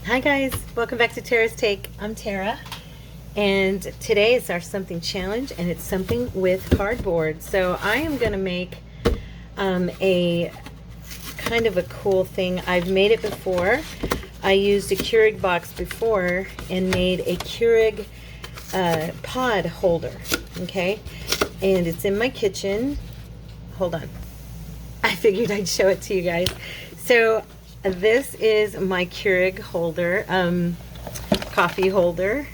Hi guys, welcome back to Tara's Take. I'm Tara, and today is our something challenge, and it's something with cardboard. So I am going to make a kind of a cool thing. I've made it before. I used a Keurig box before and made a Keurig pod holder, okay? And it's in my kitchen. Hold on. I figured I'd show it to you guys. So this is my Keurig holder, coffee holder,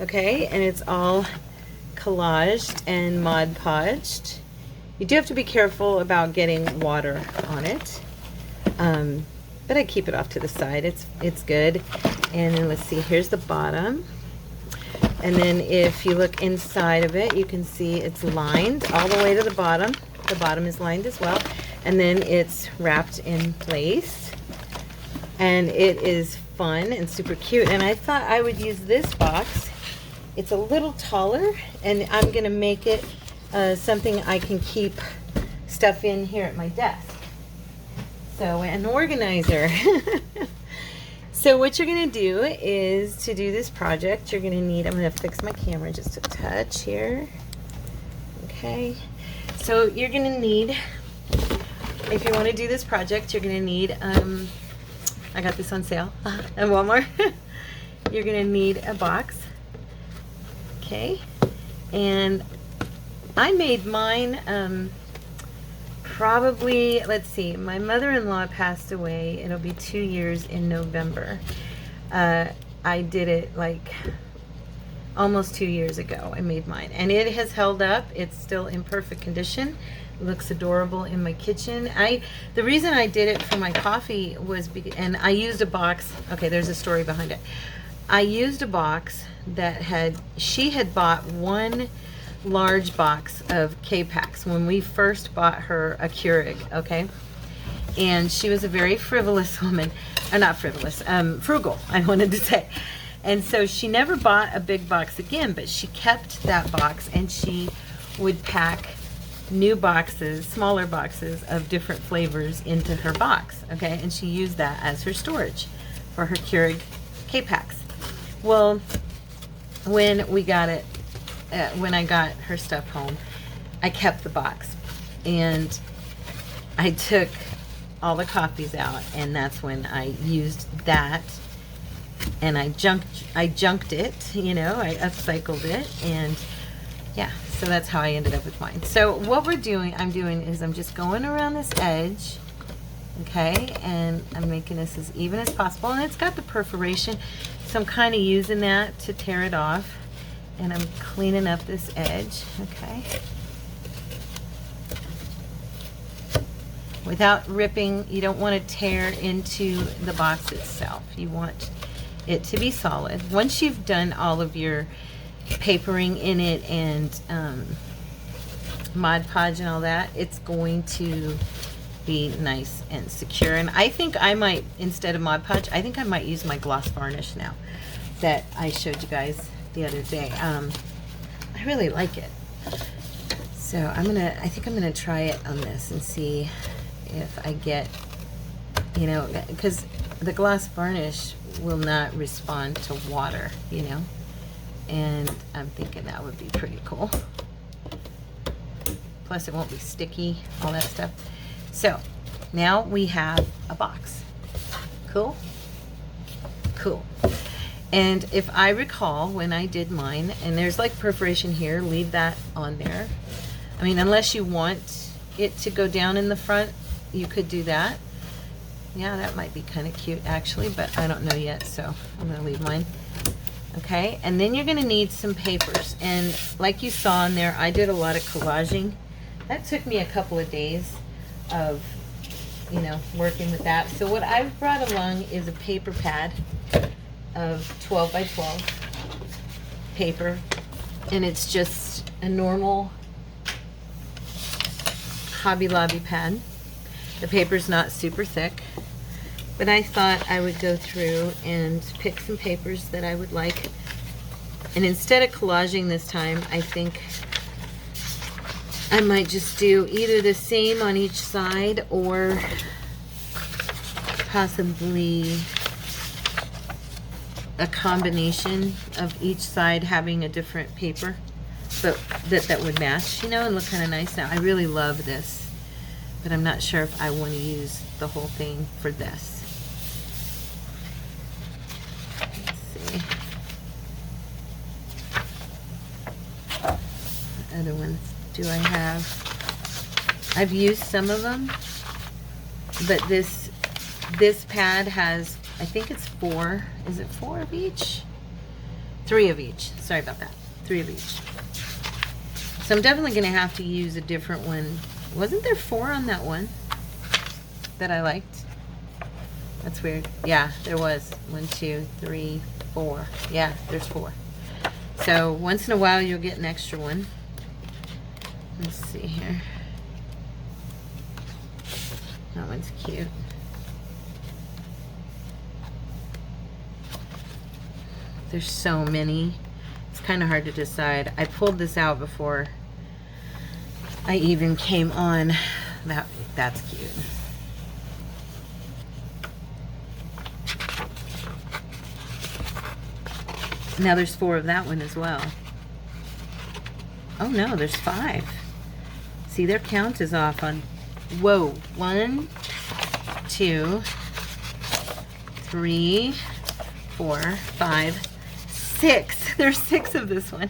okay? And it's all collaged and Mod Podged. You do have to be careful about getting water on it, but I keep it off to the side. It's good. And then let's see, here's the bottom. And then if you look inside of it, you can see it's lined all the way to the bottom. The bottom is lined as well. And then it's wrapped in place. And it is fun and super cute. And I thought I would use this box. It's a little taller, and I'm going to make it something I can keep stuff in here at my desk. So, an organizer. So what you're going to do is, to do this project, you're going to need, I'm going to fix my camera just a touch here. Okay. So you're going to need, if you want to do this project, you're going to need, I got this on sale at Walmart. You're going to need a box. Okay. And I made mine probably, let's see, my mother-in-law passed away. It'll be 2 years in November. I did it like almost 2 years ago. I made mine, and it has held up. It's still in perfect condition. It looks adorable in my kitchen. The reason I did it for my coffee was and I used a box. Okay, there's a story behind it. I used a box that she had bought one large box of K-Packs when we first bought her a Keurig, okay? And she was a very frivolous woman, not frivolous, frugal, I wanted to say. And so she never bought a big box again, but she kept that box, and she would pack new boxes, smaller boxes of different flavors into her box, okay? And she used that as her storage for her Keurig K-Packs. Well, when we got it, when I got her stuff home, I kept the box, and I took all the copies out, and that's when I used that, and I junked it, you know, I upcycled it, and yeah, so that's how I ended up with mine. So what I'm doing is I'm just going around this edge, okay, and I'm making this as even as possible, and it's got the perforation, so I'm kind of using that to tear it off. And I'm cleaning up this edge, okay? Without ripping, you don't want to tear into the box itself. You want it to be solid. Once you've done all of your papering in it and Mod Podge and all that, it's going to be nice and secure. And I think I might, instead of Mod Podge, I think I might use my gloss varnish now that I showed you guys the other day. I really like it. So I think I'm gonna try it on this and see if I get, you know, because the gloss varnish will not respond to water, you know, and I'm thinking that would be pretty cool. Plus it won't be sticky, all that stuff. So now we have a box. Cool? Cool. And if I recall, when I did mine, and there's like perforation here, leave that on there. I mean, unless you want it to go down in the front, you could do that. Yeah, that might be kind of cute actually, but I don't know yet, so I'm going to leave mine. Okay, and then you're going to need some papers. And like you saw in there, I did a lot of collaging. That took me a couple of days of, you know, working with that. So what I've brought along is a paper pad of 12 by 12 paper, and it's just a normal Hobby Lobby pad. The paper's not super thick, but I thought I would go through and pick some papers that I would like, and instead of collaging this time, I think I might just do either the same on each side or possibly a combination of each side having a different paper, but that would match, you know, and look kind of nice. Now, I really love this, but I'm not sure if I want to use the whole thing for this. Let's see. What other ones do I have? I've used some of them, but this pad has, I think it's 4. Is it 4 of each? 3 of each. Sorry about that. 3 of each. So I'm definitely going to have to use a different one. Wasn't there 4 on that one that I liked? That's weird. Yeah, there was. 1, 2, 3, 4. Yeah, there's 4. So once in a while you'll get an extra one. Let's see here. That one's cute. There's so many. It's kind of hard to decide. I pulled this out before I even came on. That's cute. Now there's 4 of that one as well. Oh no, there's 5. See, their count is off on, whoa, 1, 2, 3, 4, 5, 6. There's 6 of this one.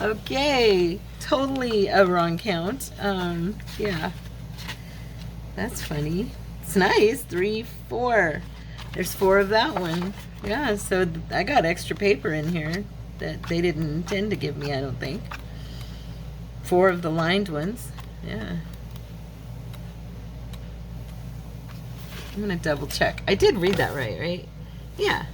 Okay, totally a wrong count. Yeah, that's funny. It's nice. 3, 4. There's 4 of that one. Yeah, so I got extra paper in here that they didn't intend to give me, I don't think. 4 of the lined ones. Yeah. I'm gonna double check. I did read that right? Yeah.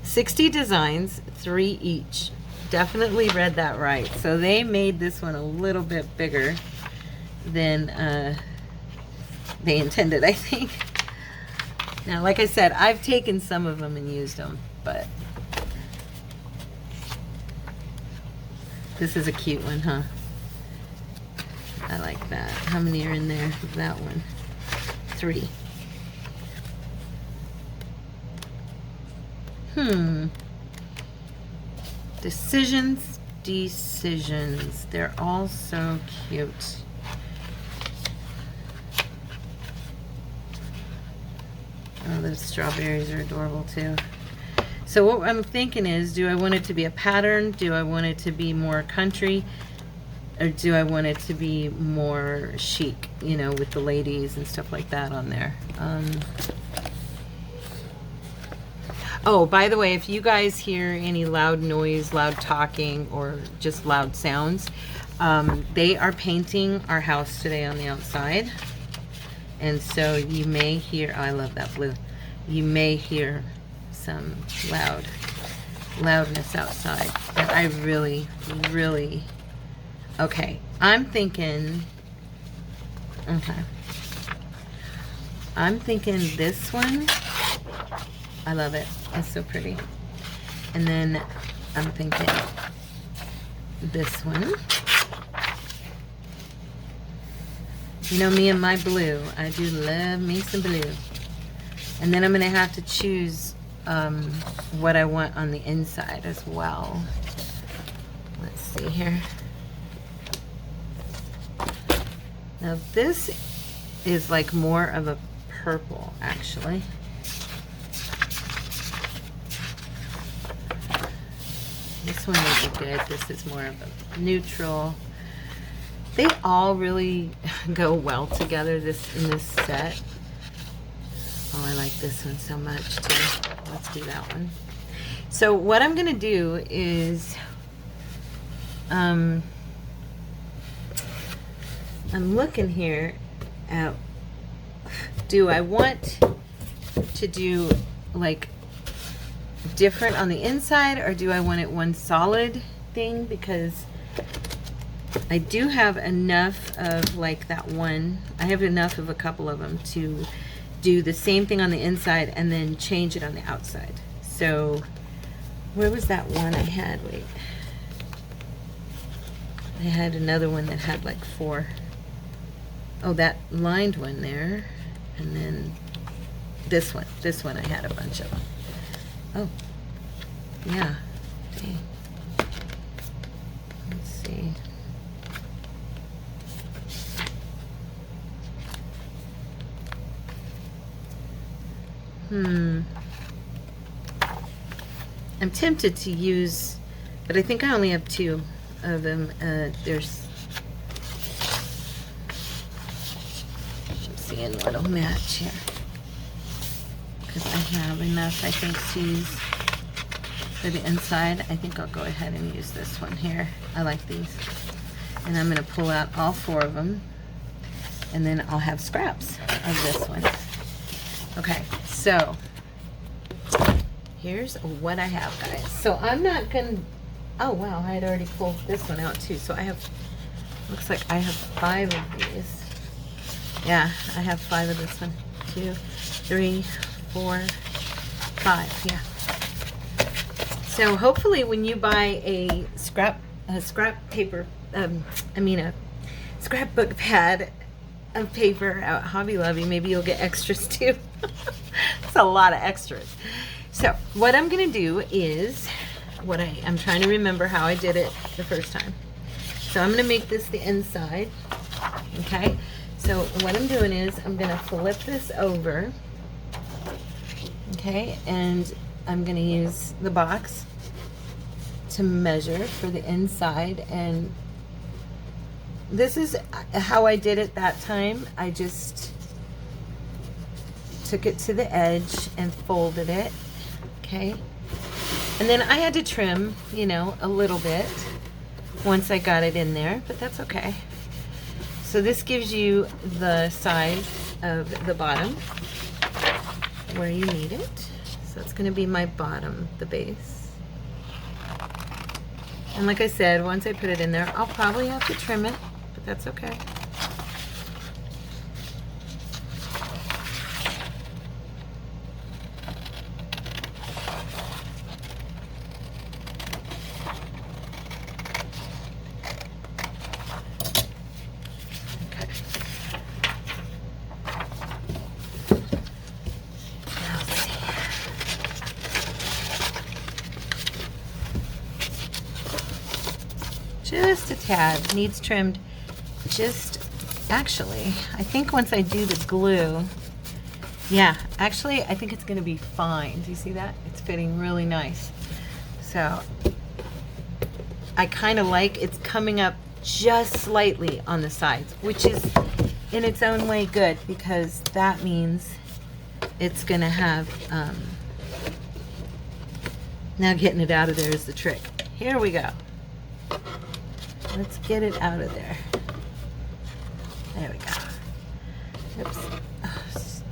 60 designs, 3 each. Definitely read that right. So they made this one a little bit bigger than they intended, I think. Now, like I said, I've taken some of them and used them, but this is a cute one, huh? I like that. How many are in there of that one? 3. Decisions. They're all so cute. Oh, those strawberries are adorable too. So what I'm thinking is, do I want it to be a pattern? Do I want it to be more country? Or do I want it to be more chic, you know, with the ladies and stuff like that on there? Oh, by the way, if you guys hear any loud noise, loud talking, or just loud sounds, they are painting our house today on the outside. And so you may hear, oh, I love that blue. You may hear some loudness outside. And I really, okay, I'm thinking this one. I love it. It's so pretty. And then I'm thinking this one. You know me and my blue. I do love me some blue. And then I'm going to have to choose what I want on the inside as well. Let's see here. Now this is like more of a purple, actually. This one would be good. This is more of a neutral. They all really go well together in this set. Oh, I like this one so much too. Let's do that one. So what I'm gonna do is I'm looking here at, do I want to do like different on the inside, or do I want it one solid thing? Because I do have enough of like that one. I have enough of a couple of them to do the same thing on the inside and then change it on the outside. So where was that one I had? Wait. I had another one that had like 4. Oh, that lined one there. And then This one I had a bunch of them. Oh, yeah. Dang. Let's see. I'm tempted to use, but I think I only have 2 of them. There's, I'm seeing what'll match here. Because I have enough, I think, to use for the inside. I think I'll go ahead and use this one here. I like these. And I'm going to pull out all 4 of them. And then I'll have scraps of this one. Okay, so here's what I have, guys. So I'm not going to, oh wow, I had already pulled this one out too. So I have, looks like I have 5 of these. Yeah, I have 5 of this one. 2, 3, 4, 5, yeah. So hopefully when you buy a scrap paper, a scrapbook pad of paper at Hobby Lobby, maybe you'll get extras too. It's a lot of extras. So what I'm gonna do is, I'm trying to remember how I did it the first time. So I'm gonna make this the inside, okay? So what I'm doing is I'm gonna flip this over, okay? And I'm gonna use the box to measure for the inside, and this is how I did it that time. I just took it to the edge and folded it, okay? And then I had to trim, you know, a little bit once I got it in there, but that's okay. So this gives you the size of the bottom where you need it. So it's gonna be my bottom, the base. And like I said, once I put it in there, I'll probably have to trim it, but that's okay. Just a tad, needs trimmed. Actually, I think once I do the glue, yeah, actually I think it's gonna be fine. Do you see that? It's fitting really nice. So I kind of like it's coming up just slightly on the sides, which is in its own way good, because that means it's gonna have, now getting it out of there is the trick. Here we go. Let's get it out of there. There we go. Oops.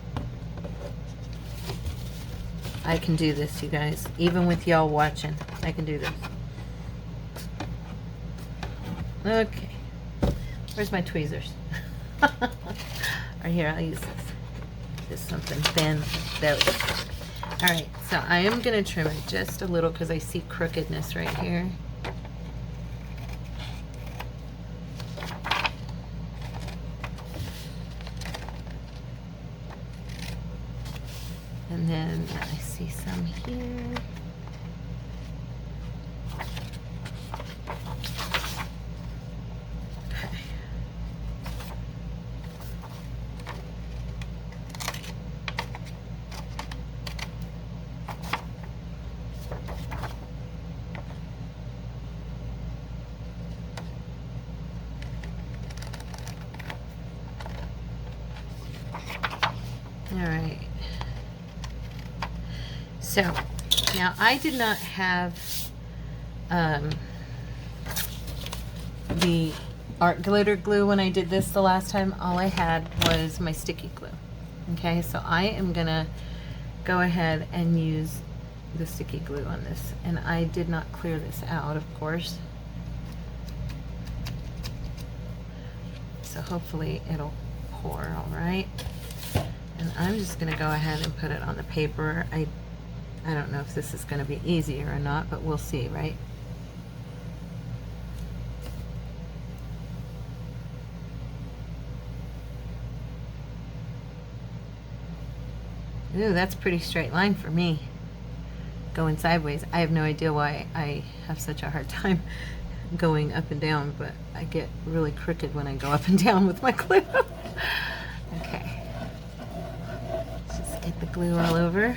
I can do this, you guys. Even with y'all watching, I can do this. Okay. Where's my tweezers? Right here, I'll use this. Just something thin. There we go. Alright, so I am going to trim it just a little because I see crookedness right here. And then I see some here. Okay. All right. So now I did not have the art glitter glue when I did this the last time. All I had was my sticky glue. Okay, so I am gonna go ahead and use the sticky glue on this, and I did not clear this out, of course. So hopefully it'll pour all right. And I'm just gonna go ahead and put it on the paper. I don't know if this is going to be easier or not, but we'll see, right? Ooh, that's a pretty straight line for me. Going sideways. I have no idea why I have such a hard time going up and down, but I get really crooked when I go up and down with my glue. Okay. Let's just get the glue all over.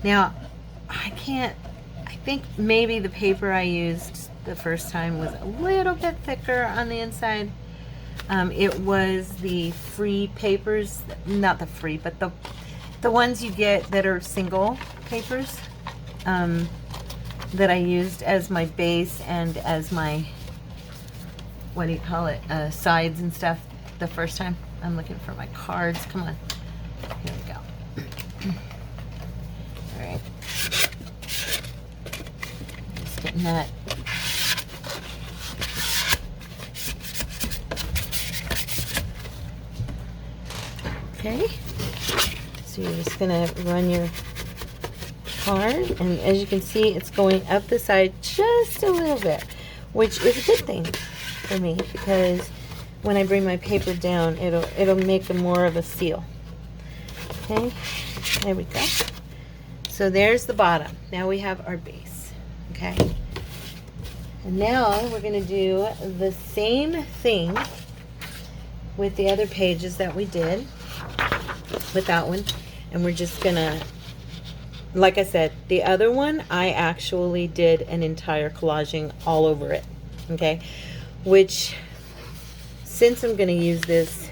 Now, I think maybe the paper I used the first time was a little bit thicker on the inside. It was the free papers, not the free, but the ones you get that are single papers, that I used as my base and as my, what do you call it, sides and stuff the first time. I'm looking for my cards. Come on. Here we go. All right. Just getting that. Okay. So you're just going to run your card, and as you can see, it's going up the side just a little bit, which is a good thing for me, because when I bring my paper down, it'll make more of a seal. Okay, there we go. So there's the bottom. Now we have our base. Okay, and now we're going to do the same thing with the other pages that we did with that one, and we're just gonna, like I said, the other one I actually did an entire collaging all over it. Okay, which, since I'm gonna use this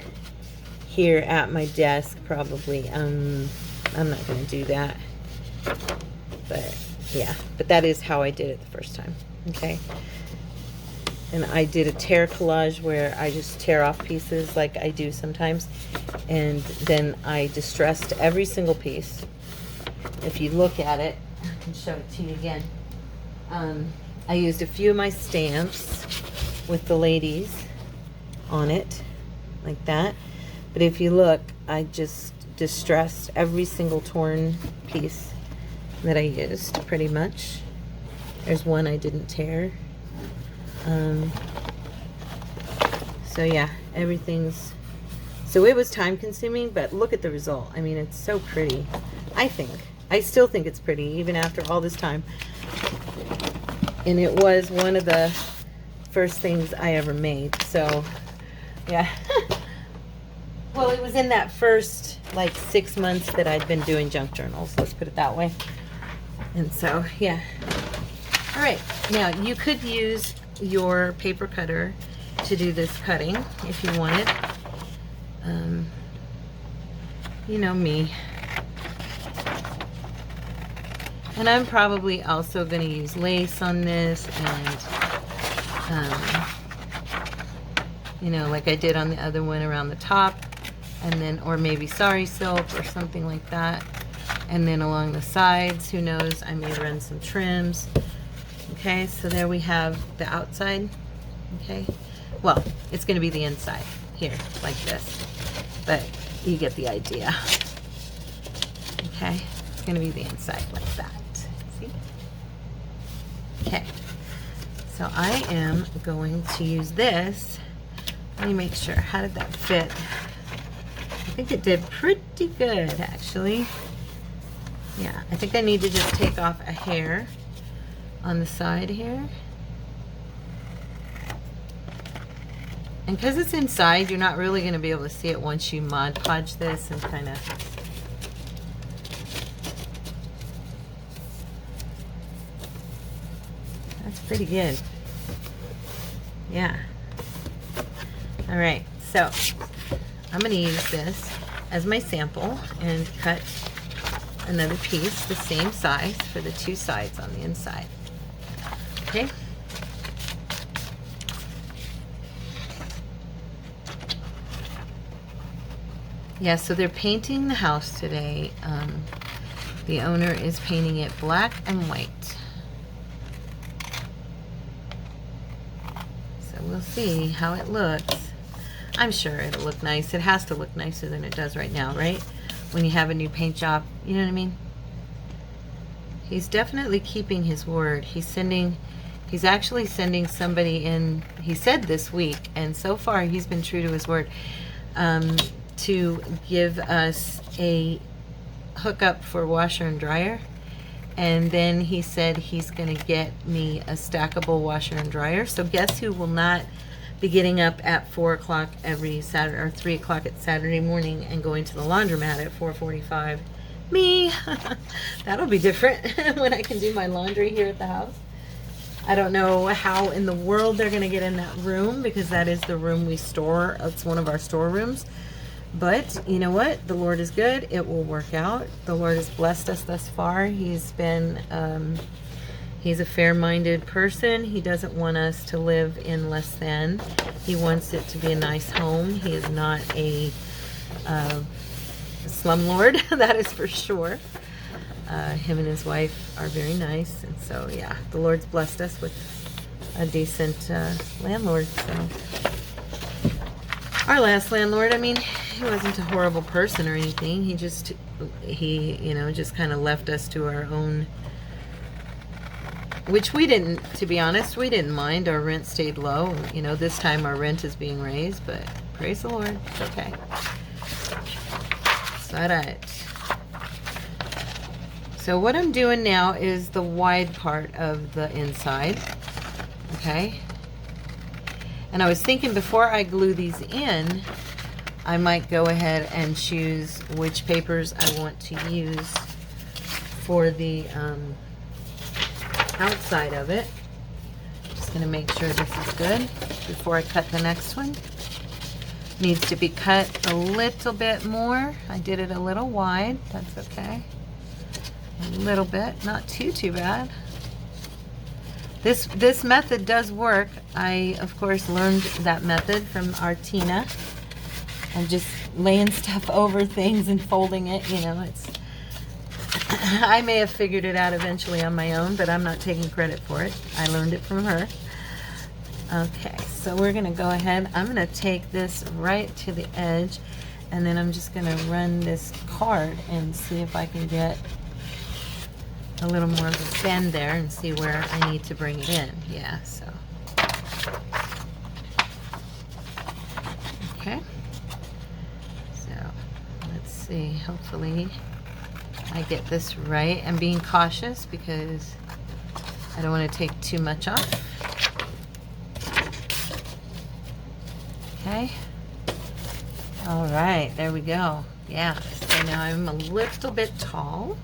here at my desk, probably I'm not gonna do that, but yeah, but that is how I did it the first time. Okay, and I did a tear collage where I just tear off pieces like I do sometimes, and then I distressed every single piece. If you look at it, I can show it to you again. I used a few of my stamps with the ladies on it, like that. But if you look, I just distressed every single torn piece that I used, pretty much. There's one I didn't tear. So yeah, everything's, so it was time consuming, but look at the result. I mean, it's so pretty. I still think it's pretty even after all this time. And it was one of the first things I ever made. So yeah. Well, it was in that first like 6 months that I'd been doing junk journals, let's put it that way. And so yeah. All right, now you could use your paper cutter to do this cutting if you wanted. You know me. And I'm probably also going to use lace on this, and you know, like I did on the other one around the top, and then, or maybe sari silk or something like that. And then along the sides, who knows, I may run some trims. Okay, so there we have the outside. Okay, well, it's going to be the inside here, like this, but you get the idea. Okay, it's going to be the inside like that. See? Okay, so I am going to use this. Let me make sure. How did that fit? I think it did pretty good, actually. Yeah, I think I need to just take off a hair on the side here. And because it's inside, you're not really going to be able to see it once you Mod Podge this and kind of... That's pretty good. Yeah. All right, so I'm going to use this as my sample and cut another piece the same size for the two sides on the inside. Okay. Yeah, so they're painting the house today. The owner is painting it black and white. So we'll see how it looks. I'm sure it'll look nice. It has to look nicer than it does right now, right? When you have a new paint job, you know what I mean? He's definitely keeping his word. He's actually sending somebody in, he said this week, and so far he's been true to his word. to give us a hookup for washer and dryer. And then he said he's going to get me a stackable washer and dryer. So guess who will not be getting up at 4 o'clock every Saturday, or 3 o'clock at Saturday morning and going to the laundromat at 4:45? Me. That'll be different when I can do my laundry here at the house. I don't know how in the world they're going to get in that room, because that is the room we store. It's one of our storerooms. But you know what? The Lord is good. It will work out. The Lord has blessed us thus far. He's been, he's a fair-minded person. He doesn't want us to live in less than. He wants it to be a nice home. He is not a slumlord, that is for sure. Him and his wife are very nice. And so, yeah, the Lord's blessed us with a decent landlord. So, our last landlord, I mean, he wasn't a horrible person or anything. He just kind of left us to our own, which we didn't, to be honest, we didn't mind. Our rent stayed low. You know, this time our rent is being raised, but praise the Lord, it's okay. It's all right. So what I'm doing now is the wide part of the inside, okay? And I was thinking before I glue these in, I might go ahead and choose which papers I want to use for the outside of it. Just going to make sure this is good before I cut the next one. Needs to be cut a little bit more. I did it a little wide. That's okay. A little bit, not too bad. This method does work. I, of course, learned that method from Artina. I'm just laying stuff over things and folding it, you know, it's... I may have figured it out eventually on my own, but I'm not taking credit for it. I learned it from her. Okay, so we're going to go ahead. I'm going to take this right to the edge, and then I'm just going to run this card and see if I can get a little more of a bend there and see where I need to bring it in. Yeah, so. Okay. So, let's see. Hopefully I get this right. I'm being cautious because I don't want to take too much off. Okay. All right, there we go. Yeah, so now I'm a little bit tall.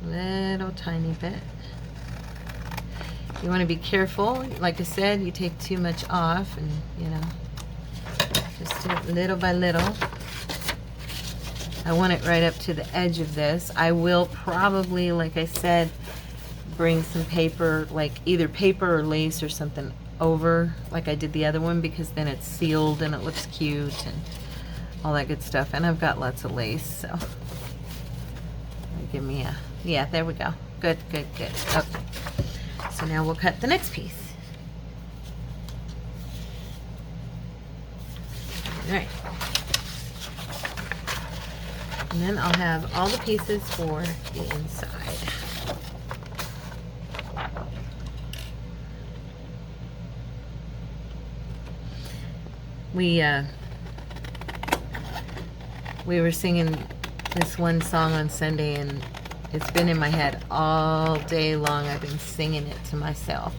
Little tiny bit. You want to be careful. Like I said, you take too much off, and you know, just do it little by little. I want it right up to the edge of this. I will probably, like I said, bring some paper, like either paper or lace or something over, like I did the other one, because then it's sealed and it looks cute and all that good stuff. And I've got lots of lace, so give me a, yeah, there we go. Good, good, good. Okay. So now we'll cut the next piece. All right. And then I'll have all the pieces for the inside. We were singing this one song on Sunday, and it's been in my head all day long. I've been singing it to myself,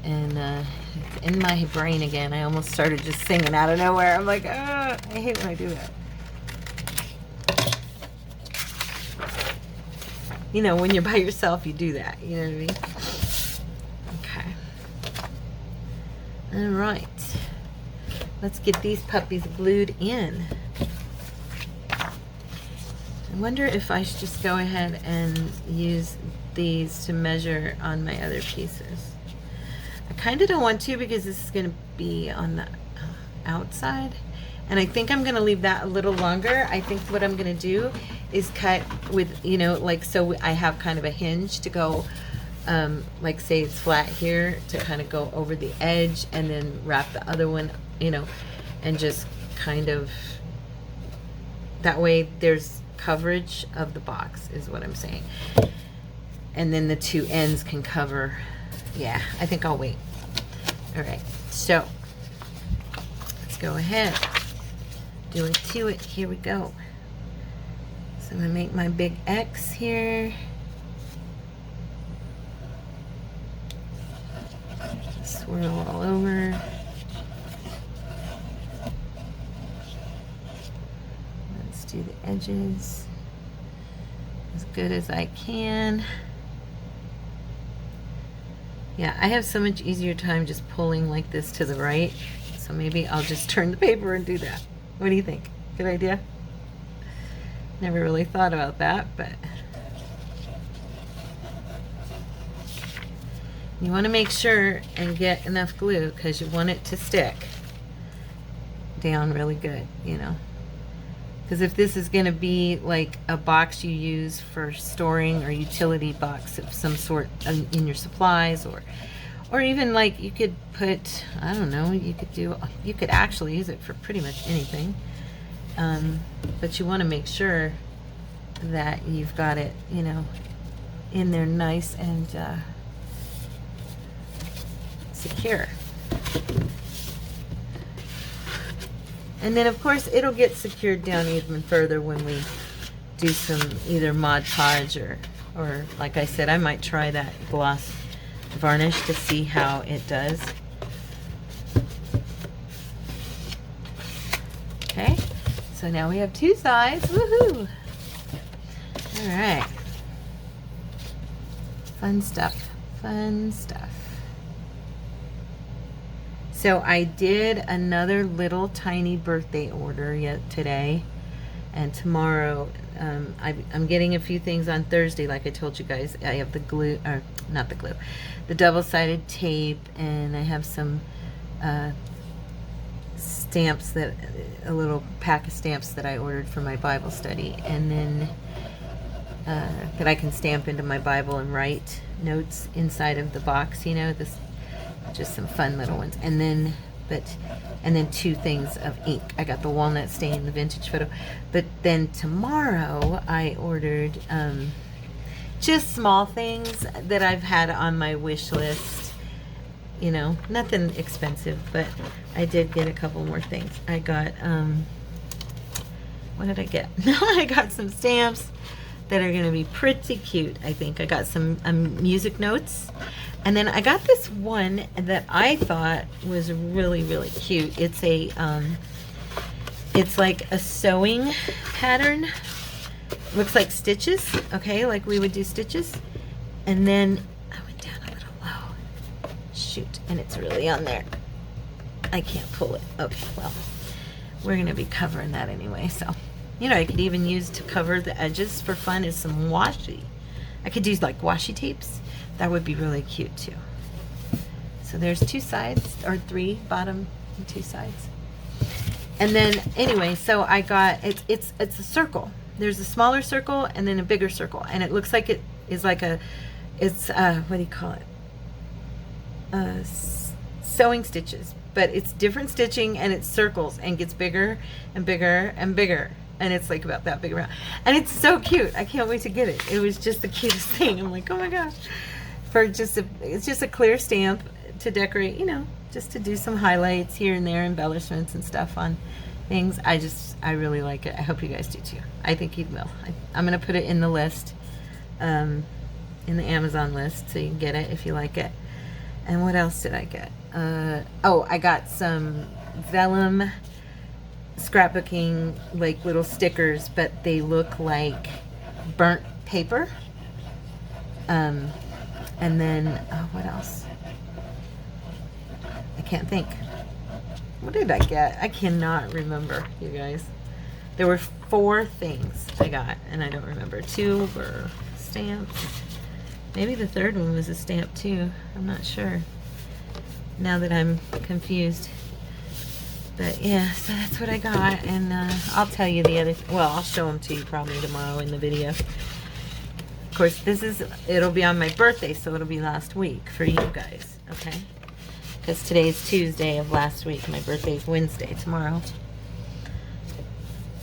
and it's in my brain again. I almost started just singing out of nowhere. I'm like, I hate when I do that. You know, when you're by yourself, you do that. You know what I mean? Okay. All right. Let's get these puppies glued in. I wonder if I should just go ahead and use these to measure on my other pieces. I kind of don't want to, because this is going to be on the outside. And I think I'm going to leave that a little longer. I think what I'm going to do is cut with, you know, like, so I have kind of a hinge to go, like say it's flat here, to kind of go over the edge and then wrap the other one, you know, and just kind of, that way there's coverage of the box is what I'm saying. And then the two ends can cover. Yeah, I think I'll wait. All right, so let's go ahead. do it to it. Here we go. So I'm going to make my big X here. Swirl all over. Let's do the edges as good as I can. Yeah, I have so much easier time just pulling like this to the right. So maybe I'll just turn the paper and do that. What do you think? Good idea? Never really thought about that, but you want to make sure and get enough glue because you want it to stick down really good, you know. Because if this is going to be like a box you use for storing or utility box of some sort in your supplies, or even like you could put, I don't know, you could actually use it for pretty much anything. But you want to make sure that you've got it, you know, in there nice and secure. And then of course it'll get secured down even further when we do some either Mod Podge or like I said, I might try that gloss varnish to see how it does. Okay, so now we have two sides. Woohoo! All right, fun stuff, fun stuff. So I did another little tiny birthday order yet today, and tomorrow I'm getting a few things on Thursday. Like I told you guys, I have the glue, or not the glue, the double-sided tape, and I have some stamps, that a little pack of stamps that I ordered for my Bible study, and then that I can stamp into my Bible and write notes inside of the box, you know, this. Just some fun little ones, and then two things of ink. I got the walnut stain, the vintage photo, but then tomorrow I ordered just small things that I've had on my wish list, you know, nothing expensive, but I did get a couple more things. I got what did I get? I got some stamps that are going to be pretty cute. I think I got some music notes. And then I got this one that I thought was really, really cute. It's a, it's like a sewing pattern. Looks like stitches, okay, like we would do stitches. And then I went down a little low. Shoot, and it's really on there. I can't pull it. Okay, well, we're gonna be covering that anyway. So, you know, I could even use to cover the edges for fun is some washi. I could use like washi tapes. That would be really cute too. So there's two sides, or three, bottom and two sides. And then anyway, so I got, it's a circle. There's a smaller circle and then a bigger circle, and it looks like it is like a, it's what do you call it? Sewing stitches, but it's different stitching, and it's circles and gets bigger and bigger and bigger. And it's like about that big around, and it's so cute. I can't wait to get it. It was just the cutest thing. I'm like, oh my gosh. For just it's just a clear stamp to decorate, you know, just to do some highlights here and there, embellishments and stuff on things. I really like it. I hope you guys do too. I think you will. I'm gonna put it in the list, in the Amazon list, so you can get it if you like it. And what else did I get? Oh, I got some vellum scrapbooking, like little stickers, but they look like burnt paper. And then what else? I can't think. What did I get? I cannot remember, you guys. There were 4 things I got, and I don't remember. 2 were stamps. Maybe the third one was a stamp too. I'm not sure. Now that I'm confused. But yeah, so that's what I got, and I'll tell you the other, well, I'll show them to you probably tomorrow in the video. Of course, it'll be on my birthday, so it'll be last week for you guys, okay? Because today's Tuesday of last week. My birthday's Wednesday, tomorrow.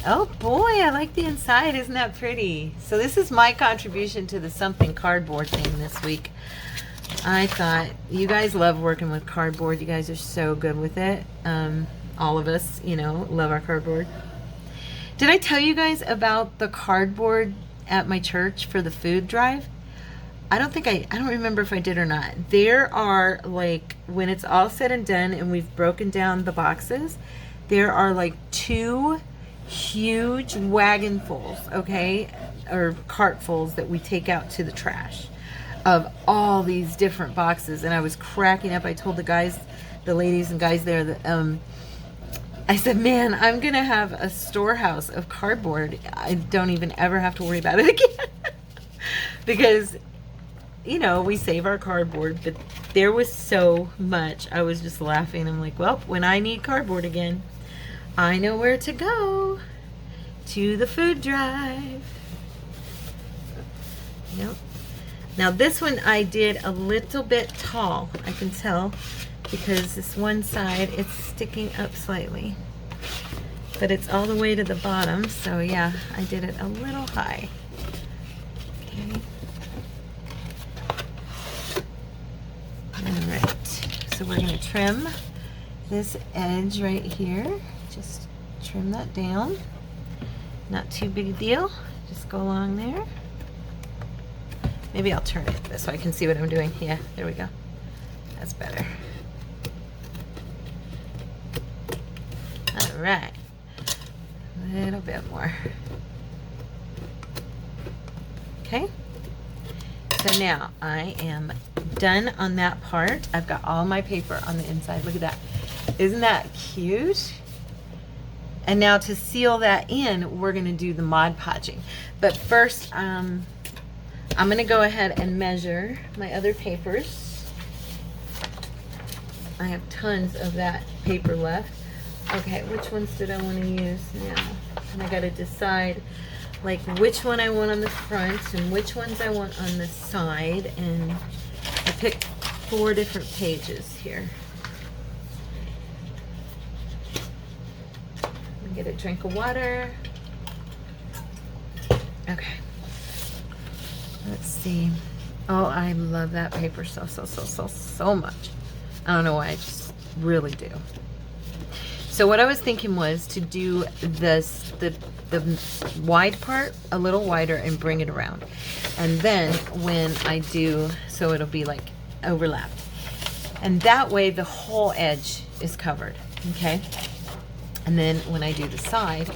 Oh boy, I like the inside. Isn't that pretty? So this is my contribution to the something cardboard thing this week. I thought, you guys love working with cardboard. You guys are so good with it. All of us, you know, love our cardboard. Did I tell you guys about the cardboard at my church for the food drive? I don't remember if I did or not. There are, like, when it's all said and done and we've broken down the boxes, there are like 2 huge wagonfuls, okay, or cartfuls that we take out to the trash of all these different boxes. And I was cracking up. I told the ladies and guys there that, I said, man, I'm going to have a storehouse of cardboard. I don't even ever have to worry about it again. Because, you know, we save our cardboard, but there was so much. I was just laughing. I'm like, well, when I need cardboard again, I know where to go. To the food drive. Nope. Now this one I did a little bit tall. I can tell because this one side, it's sticking up slightly. But it's all the way to the bottom, so yeah, I did it a little high. Okay. Alright, so we're going to trim this edge right here. Just trim that down. Not too big a deal. Just go along there. Maybe I'll turn it so I can see what I'm doing. Yeah, there we go. That's better. Alright. A little bit more. Okay. So now I am done on that part. I've got all my paper on the inside. Look at that. Isn't that cute? And now to seal that in, we're going to do the Mod Podging. But first, I'm going to go ahead and measure my other papers. I have tons of that paper left. Okay, which ones did I want to use now? And I got to decide like which one I want on the front and which ones I want on the side. And I picked 4 different pages here. Get a drink of water. Okay. Let's see. Oh, I love that paper so much. I don't know why, I just really do. So what I was thinking was to do this, the wide part a little wider and bring it around. And then when I do, so it'll be like overlapped. And that way the whole edge is covered, okay? And then when I do the side,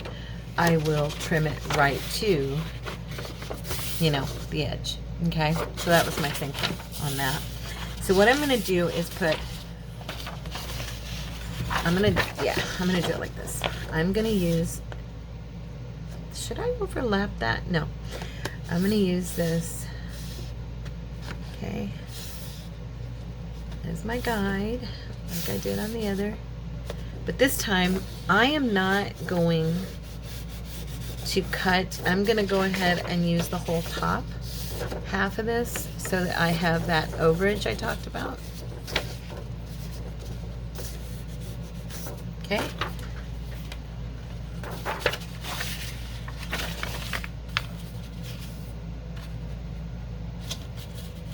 I will trim it right to, you know, the edge. Okay, so that was my thinking on that. So what I'm going to do is I'm going to do it like this. I'm going to use, should I overlap that? No. I'm going to use this, okay, as my guide, like I did on the other. But this time, I am not going to cut. I'm going to go ahead and use the whole top half of this so that I have that overage I talked about. Okay.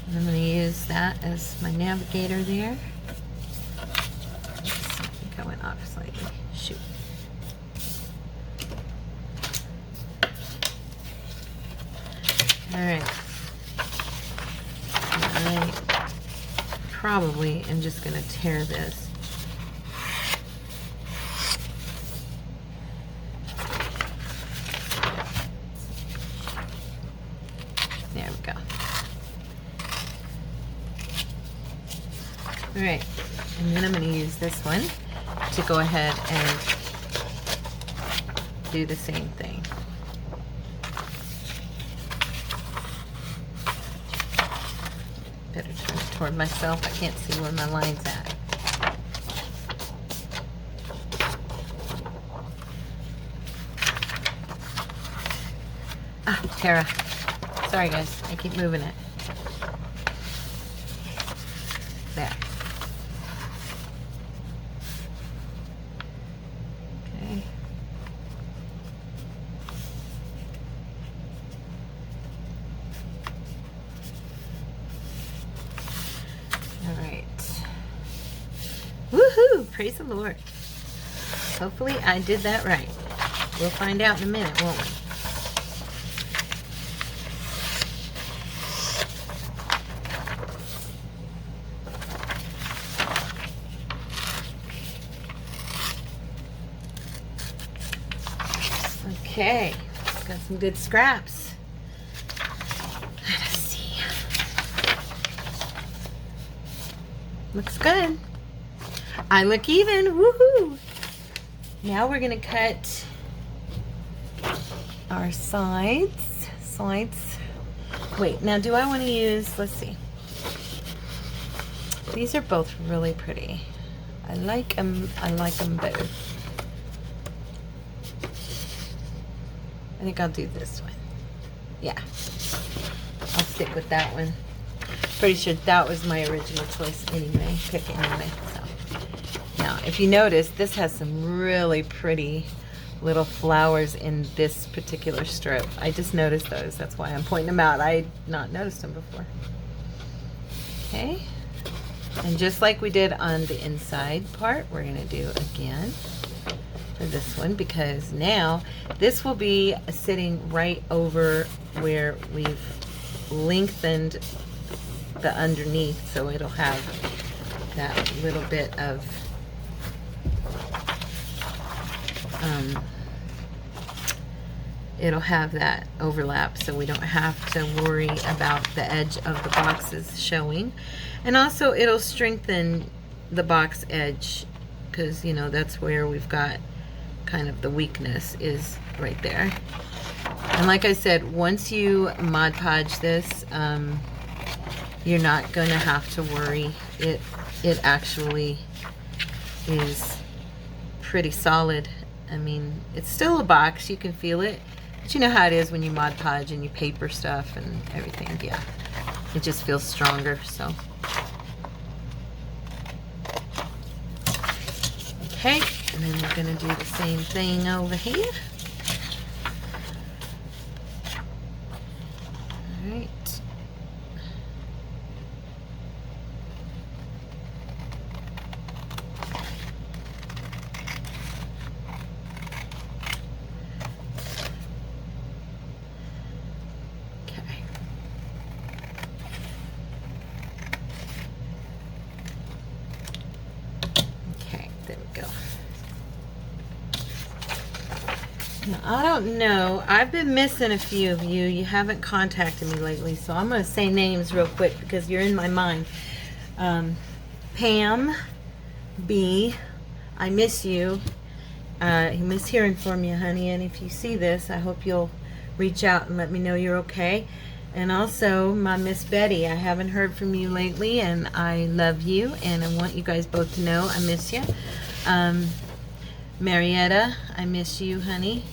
And I'm going to use that as my navigator there. I went off slightly. Shoot. Alright. I probably am just going to tear this. There we go. Alright. And then I'm going to use this one to go ahead and do the same thing. Better turn it toward myself. I can't see where my line's at. Ah, Tara. Sorry guys, I keep moving it. There. Woohoo! Praise the Lord. Hopefully I did that right. We'll find out in a minute, won't we? Okay, got some good scraps. Let us see. Looks good. I look even. Woohoo! Now we're gonna cut our sides. Wait, now do I want to use, let's see. These are both really pretty. I like them both. I think I'll do this one. Yeah, I'll stick with that one. Pretty sure that was my original choice anyway, pick anyway. So now, if you notice, this has some really pretty little flowers in this particular strip. I just noticed those. That's why I'm pointing them out. I had not noticed them before. Okay, and just like we did on the inside part, we're gonna do again for this one, because now this will be sitting right over where we've lengthened the underneath, so it'll have that little bit of it'll have that overlap, so we don't have to worry about the edge of the boxes showing. And also it'll strengthen the box edge, because you know that's where we've got kind of the weakness is right there. And like I said, once you Mod Podge this, you're not going to have to worry. It actually is pretty solid. I mean, it's still a box, you can feel it, but you know how it is when you Mod Podge and you paper stuff and everything. Yeah, it just feels stronger. So okay, and then we're going to do the same thing over here. All right. Now, I don't know. I've been missing a few of you. You haven't contacted me lately, so I'm going to say names real quick because you're in my mind. Pam B, I miss you. I miss hearing from you, honey, and if you see this, I hope you'll reach out and let me know you're okay. And also, my Miss Betty, I haven't heard from you lately, and I love you, and I want you guys both to know I miss you. Marietta, I miss you, honey.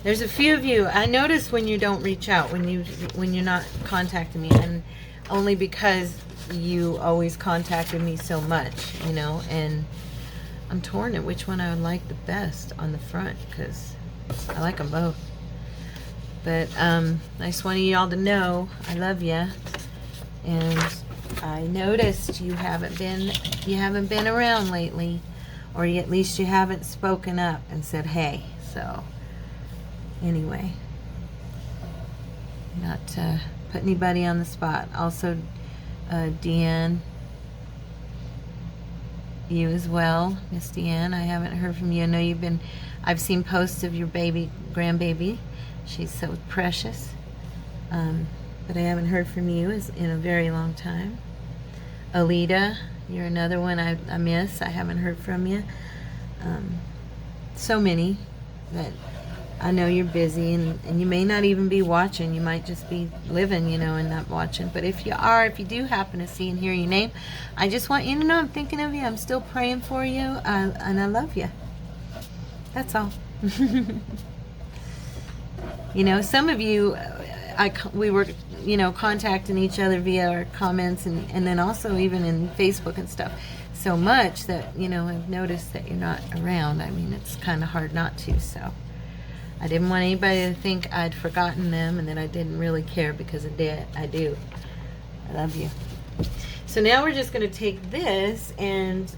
There's a few of you. I notice when you don't reach out, when you're not contacting me, and only because you always contacted me so much, you know. And I'm torn at which one I would like the best on the front, because I like them both. But I just wanted y'all to know I love you, and I noticed you haven't been around lately. Or at least you haven't spoken up and said, hey. So, anyway. Not to put anybody on the spot. Also, Deanne, you as well. Miss Deanne, I haven't heard from you. I know I've seen posts of your grandbaby. She's so precious. But I haven't heard from you in a very long time. Alita, you're another one I miss. I haven't heard from you. So many that I know you're busy, and you may not even be watching. You might just be living, you know, and not watching. But if you do happen to see and hear your name, I just want you to know I'm thinking of you. I'm still praying for you, and I love you. That's all. You know, some of you, we were, you know, contacting each other via our comments, and then also even in Facebook and stuff, so much that, you know, I've noticed that you're not around. I mean, it's kind of hard not to, so I didn't want anybody to think I'd forgotten them and that I didn't really care, because I did. I do. I love you. So now we're just going to take this and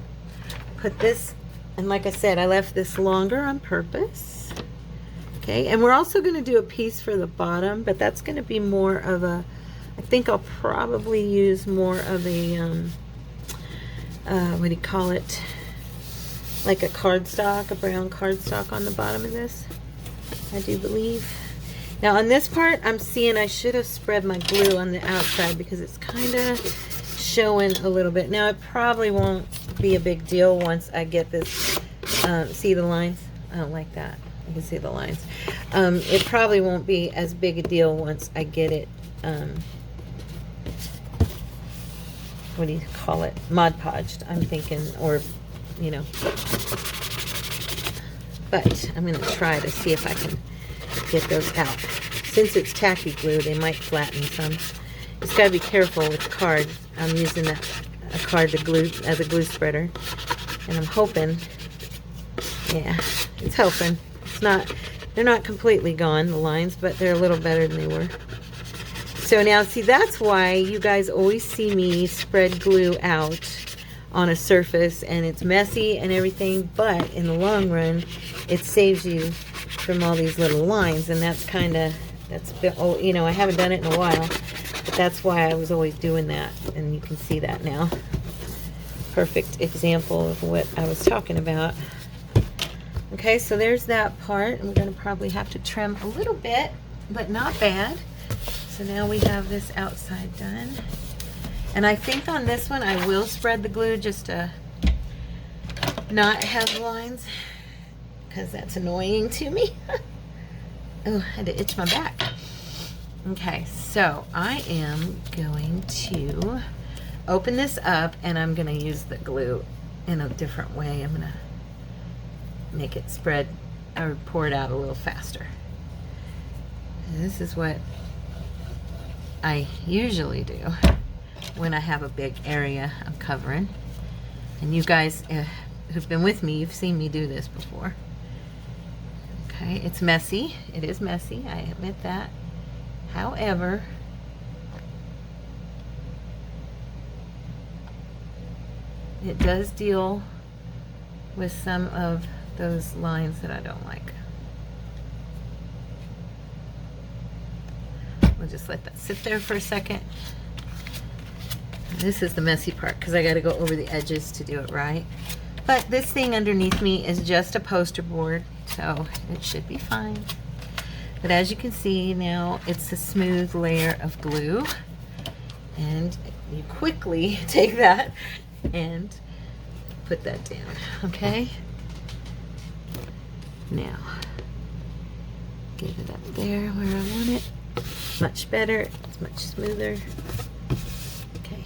put this, and like I said, I left this longer on purpose. Okay, and we're also going to do a piece for the bottom, but that's going to be more of a, I think I'll probably use more of a, what do you call it, like a cardstock, a brown cardstock on the bottom of this, I do believe. Now on this part, I'm seeing I should have spread my glue on the outside because it's kind of showing a little bit. Now it probably won't be a big deal once I get this, see the lines? I don't like that. You can see the lines. It probably won't be as big a deal once I get it, what do you call it? Mod Podged, I'm thinking, or, you know. But I'm going to try to see if I can get those out. Since it's tacky glue, they might flatten some. Just got to be careful with the card. I'm using a card to glue as a glue spreader. And I'm hoping, yeah, it's helping. It's not, they're not completely gone, the lines, but they're a little better than they were. So now, see, that's why you guys always see me spread glue out on a surface, and it's messy and everything, but in the long run, it saves you from all these little lines, and that's kind of, that's, oh, you know, I haven't done it in a while, but that's why I was always doing that, and you can see that now. Perfect example of what I was talking about. Okay, so there's that part, and we're going to probably have to trim a little bit, but not bad. So now we have this outside done. And I think on this one I will spread the glue just to not have lines, because that's annoying to me. Oh, I had to itch my back. Okay, so I am going to open this up, and I'm going to use the glue in a different way. I'm going to make it spread or pour it out a little faster. And this is what I usually do when I have a big area I'm covering. And you guys who've been with me, you've seen me do this before. Okay, it's messy. It is messy, I admit that. However, it does deal with some of those lines that I don't like. We'll just let that sit there for a second. This is the messy part because I got to go over the edges to do it right. But this thing underneath me is just a poster board, so it should be fine. But as you can see now, it's a smooth layer of glue. And you quickly take that and put that down, okay? Now, get it up there where I want it. Much better, it's much smoother. Okay,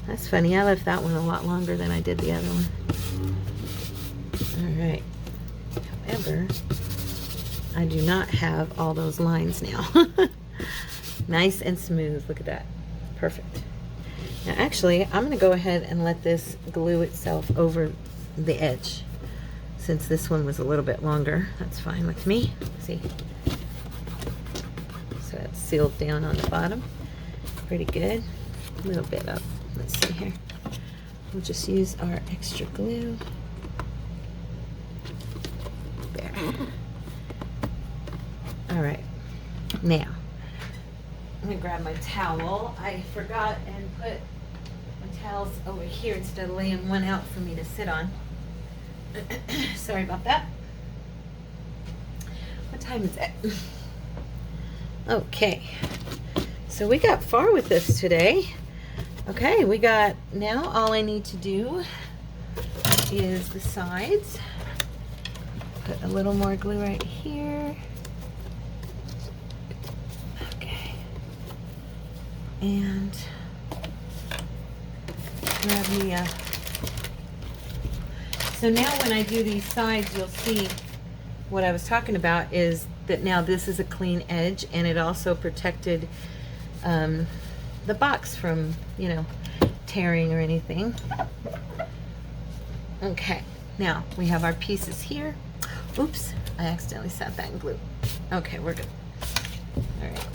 that's funny, I left that one a lot longer than I did the other one. All right, however, I do not have all those lines now. Nice and smooth, look at that, perfect. Now actually, I'm gonna go ahead and let this glue itself over the edge. Since this one was a little bit longer, that's fine with me. See? So it's sealed down on the bottom. Pretty good. A little bit up. Let's see here. We'll just use our extra glue. There. All right. Now, I'm gonna grab my towel. I forgot and put my towels over here instead of laying one out for me to sit on. Sorry about that. What time is it? Okay, so we got far with this today. Okay, we got, now all I need to do is the sides. Put a little more glue right here. Okay, and grab me a, so now when I do these sides, you'll see what I was talking about is that now this is a clean edge, and it also protected the box from, you know, tearing or anything. Okay, now we have our pieces here. Oops, I accidentally set that in glue. Okay, we're good. All right.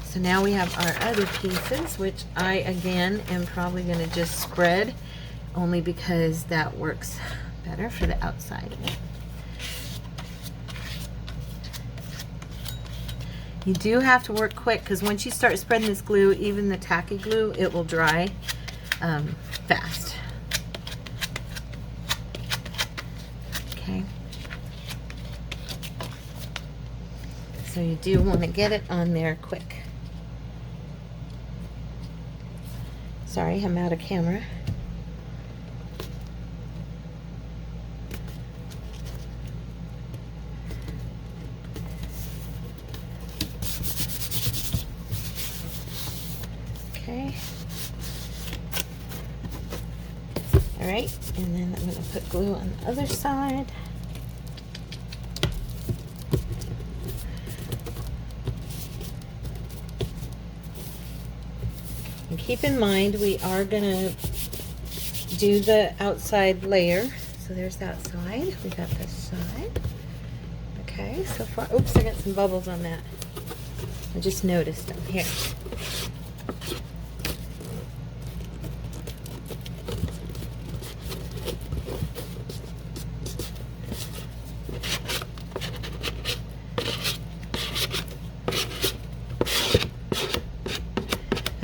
So now we have our other pieces, which I, again, am probably going to just spread, only because that works better for the outside. You do have to work quick because once you start spreading this glue, even the tacky glue, it will dry fast. Okay. So you do want to get it on there quick. Sorry, I'm out of camera. Okay. All right, and then I'm going to put glue on the other side. And keep in mind, we are going to do the outside layer. So there's that side. We got this side. Okay, so far, oops, I got some bubbles on that. I just noticed them here.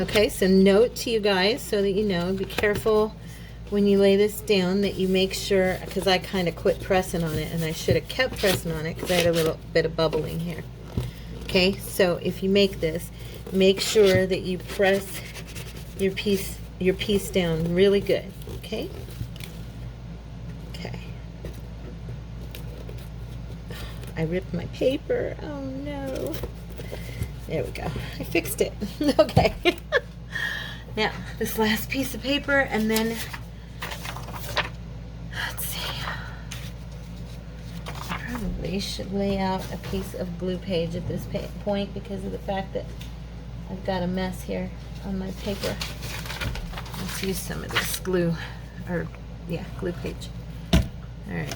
Okay, so note to you guys so that you know, be careful when you lay this down that you make sure, because I kind of quit pressing on it and I should have kept pressing on it because I had a little bit of bubbling here. Okay, so if you make this, make sure that you press your piece down really good. Okay? Okay. I ripped my paper. Oh no. There we go. I fixed it. Okay. Now, this last piece of paper, and then, let's see. I probably should lay out a piece of glue page at this point because of the fact that I've got a mess here on my paper. Let's use some of this glue, or, yeah, glue page. All right.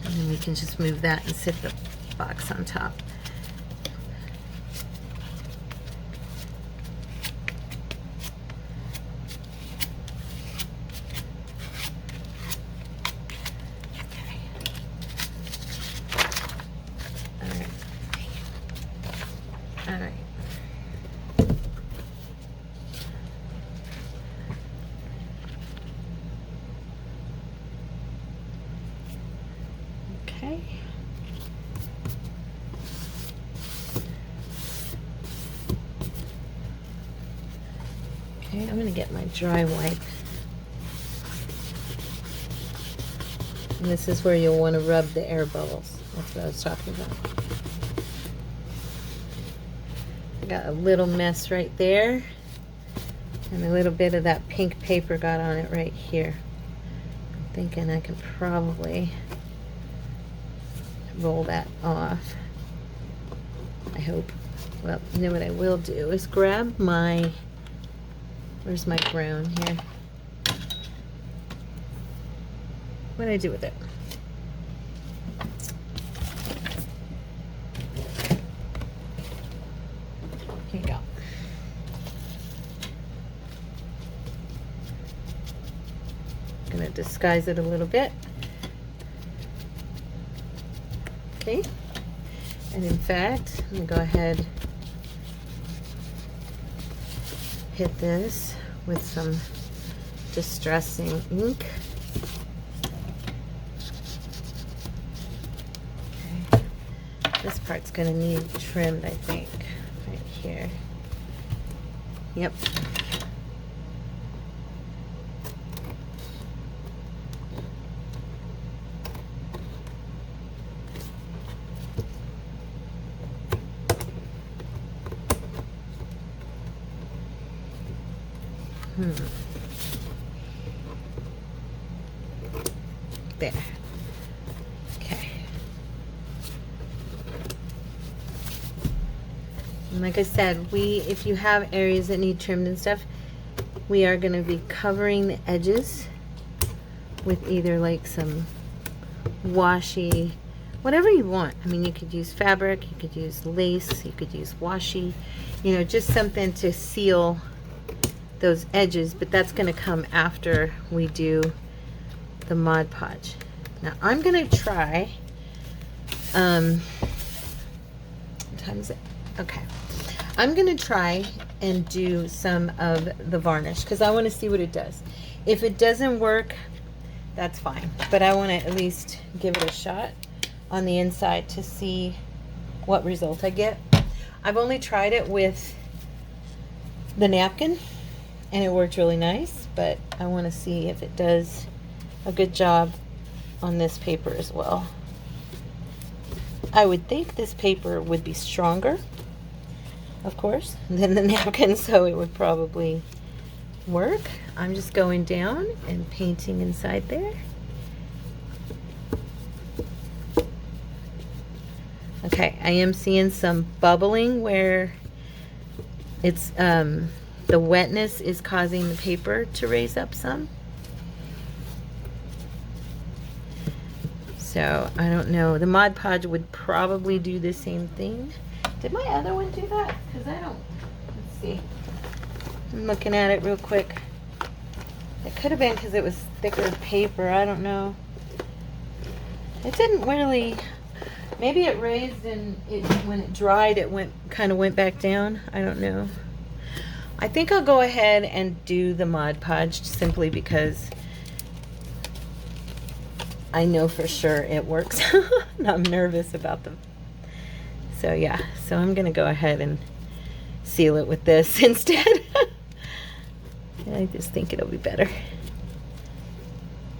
And then we can just move that and sit the box on top. Okay. Okay, I'm going to get my dry wipe. And this is where you'll want to rub the air bubbles. That's what I was talking about. I got a little mess right there. And a little bit of that pink paper got on it right here. I'm thinking I can probably roll that off. I hope. Well, you know what I will do is grab my, where's my brown here? What did I do with it? Here you go. I'm going to disguise it a little bit. Okay. And in fact, I'm going to go ahead, hit this with some distressing ink. Okay. This part's going to need trimmed, I think, right here. Yep. There. Okay. And like I said, if you have areas that need trimmed and stuff, we are going to be covering the edges with either like some washi, whatever you want. I mean, you could use fabric, you could use lace, you could use washi, you know, just something to seal those edges, but that's going to come after we do the Mod Podge. Now I'm gonna try, what time is it? Okay. I'm gonna try and do some of the varnish because I want to see what it does. If it doesn't work, that's fine, but I want to at least give it a shot on the inside to see what result I get. I've only tried it with the napkin and it worked really nice, but I want to see if it does a good job on this paper as well. I would think this paper would be stronger, of course, than the napkin, so it would probably work. I'm just going down and painting inside there. Okay, I am seeing some bubbling where it's the wetness is causing the paper to raise up some. So I don't know. The Mod Podge would probably do the same thing. Did my other one do that? Because I don't. Let's see. I'm looking at it real quick. It could have been because it was thicker paper. I don't know. It didn't really. Maybe it raised and when it dried, it kind of went back down. I don't know. I think I'll go ahead and do the Mod Podge simply because I know for sure it works. I'm nervous about them. So yeah, so I'm gonna go ahead and seal it with this instead. I just think it'll be better.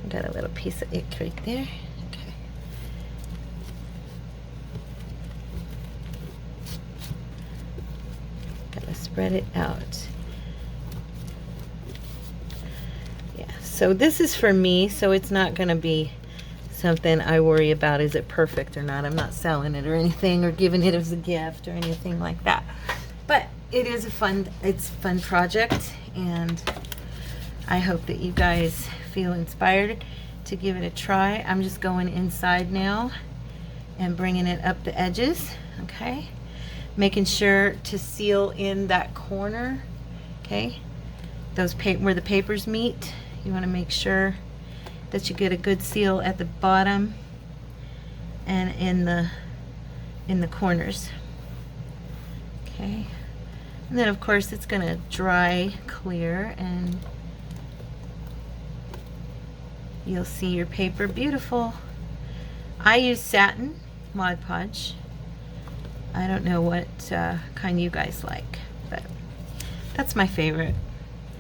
I got a little piece of ink right there. Okay. Gotta spread it out. Yeah, so this is for me, so it's not gonna be something I worry about, is it perfect or not. I'm not selling it or anything or giving it as a gift or anything like that. But it is a fun project, and I hope that you guys feel inspired to give it a try. I'm just going inside now and bringing it up the edges, okay? Making sure to seal in that corner, okay? Those where the papers meet, you want to make sure that you get a good seal at the bottom and in the corners. Okay, and then of course it's gonna dry clear and you'll see your paper beautiful. I use satin Mod Podge. I don't know what kind you guys like, but that's my favorite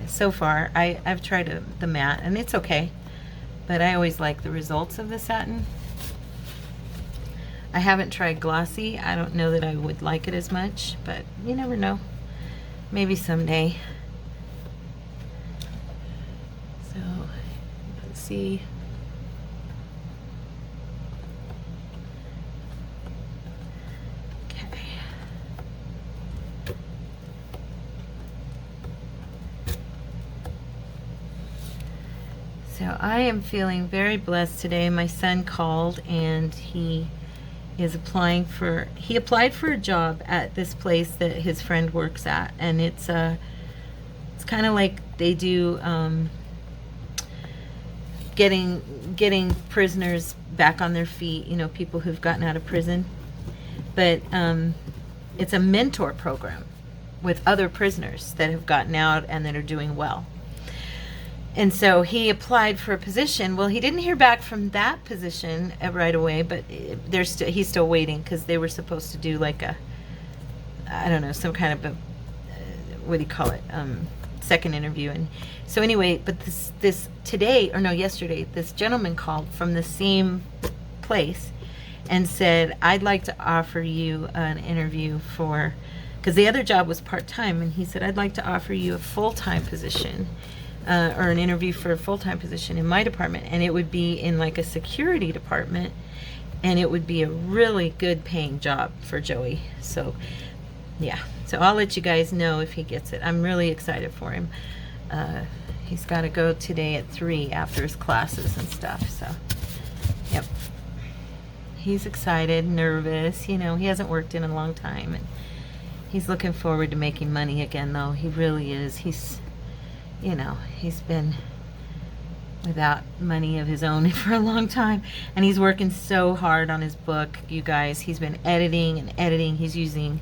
so far. I've tried the matte and it's okay, but I always like the results of the satin. I haven't tried glossy. I don't know that I would like it as much, but you never know. Maybe someday. So, let's see. Okay. So I am feeling very blessed today. My son called and he applied for a job at this place that his friend works at, and it's kind of like they do getting prisoners back on their feet, you know, people who've gotten out of prison, but it's a mentor program with other prisoners that have gotten out and that are doing well. And so he applied for a position. Well, he didn't hear back from that position right away, but he's still waiting because they were supposed to do like I don't know, some kind of a, what do you call it, second interview. And so anyway, but yesterday, this gentleman called from the same place and said, I'd like to offer you an interview because the other job was part-time, and he said, I'd like to offer you a full-time position. Or an interview for a full-time position in my department, and it would be in like a security department, and it would be a really good paying job for Joey. So yeah, so I'll let you guys know if he gets it. I'm really excited for him. He's got to go today at 3 after his classes and stuff, so yep, he's excited, nervous, you know, he hasn't worked in a long time, and he's looking forward to making money again, though. He really is. You know, he's been without money of his own for a long time, and he's working so hard on his book, you guys. He's been editing and editing. He's using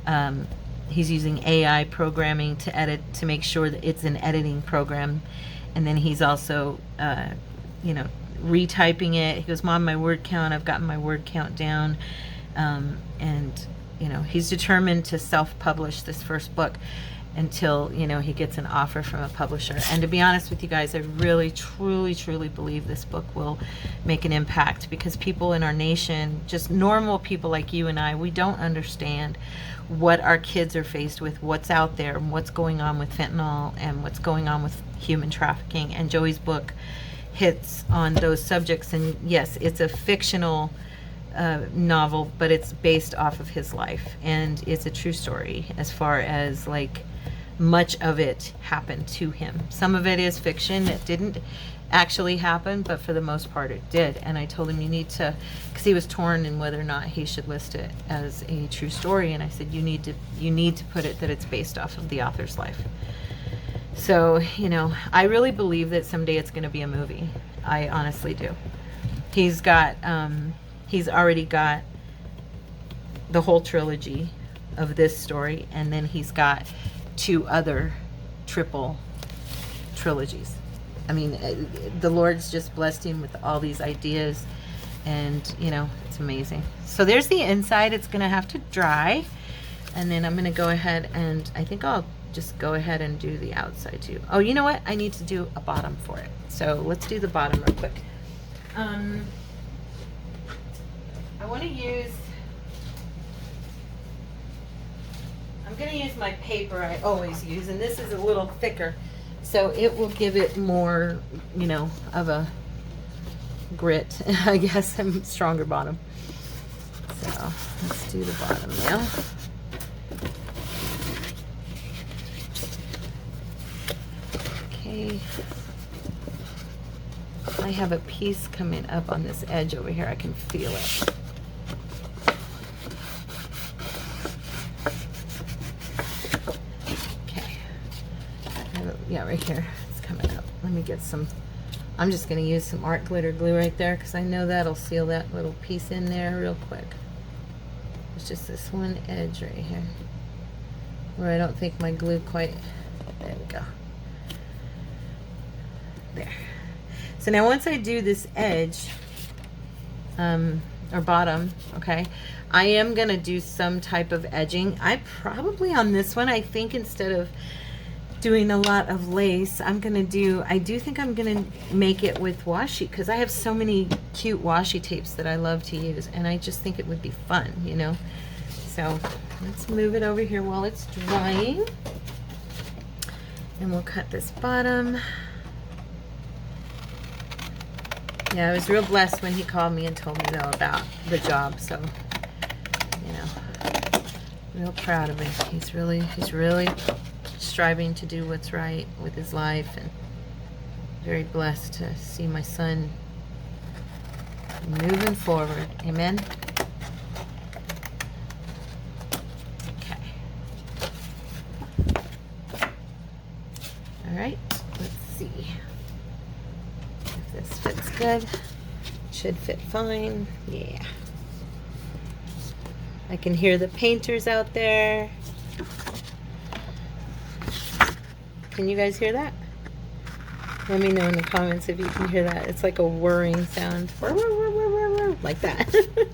AI programming to edit, to make sure that it's an editing program, and then he's also retyping it. He goes, Mom, my word count, I've gotten my word count down, and he's determined to self-publish this first book until he gets an offer from a publisher. And to be honest with you guys, I really truly believe this book will make an impact, because people in our nation, just normal people like you and I, we don't understand what our kids are faced with, what's out there, and what's going on with fentanyl and what's going on with human trafficking. And Joey's book hits on those subjects. And yes, it's a fictional novel, but it's based off of his life, and it's a true story as far as like much of it happened to him. Some of it is fiction that didn't actually happen, but for the most part it did. And I told him, you need to, because he was torn in whether or not he should list it as a true story, and I said, you need to put it that it's based off of the author's life. So I really believe that someday it's going to be a movie. I honestly do. He's already got the whole trilogy of this story, and then he's got 2 other triple trilogies. I mean, the Lord's just blessed him with all these ideas, and it's amazing. So there's the inside. It's gonna have to dry, and then I'm gonna go ahead, and I think I'll just go ahead and do the outside too. Oh, you know what? I need to do a bottom for it. So let's do the bottom real quick. I want to use, I'm going to use my paper I always use, and this is a little thicker, so it will give it more, of a grit, I guess, and stronger bottom. So let's do the bottom now. Okay. I have a piece coming up on this edge over here. I can feel it. Yeah, right here. It's coming up. Let me get some. I'm just going to use some art glitter glue right there, because I know that'll seal that little piece in there real quick. It's just this one edge right here where I don't think my glue quite. There we go. There. So now once I do this edge, or bottom, okay, I am going to do some type of edging. I probably on this one, I think instead of doing a lot of lace, I do think I'm gonna make it with washi, because I have so many cute washi tapes that I love to use, and I just think it would be fun, So let's move it over here while it's drying, and we'll cut this bottom. Yeah, I was real blessed when he called me and told me though about the job, so real proud of him. He's really striving to do what's right with his life, and very blessed to see my son moving forward. Amen. Okay. All right, let's see if this fits good. Should fit fine. Yeah. I can hear the painters out there. Can you guys hear that? Let me know in the comments if you can hear that. It's like a whirring sound. Like that. It's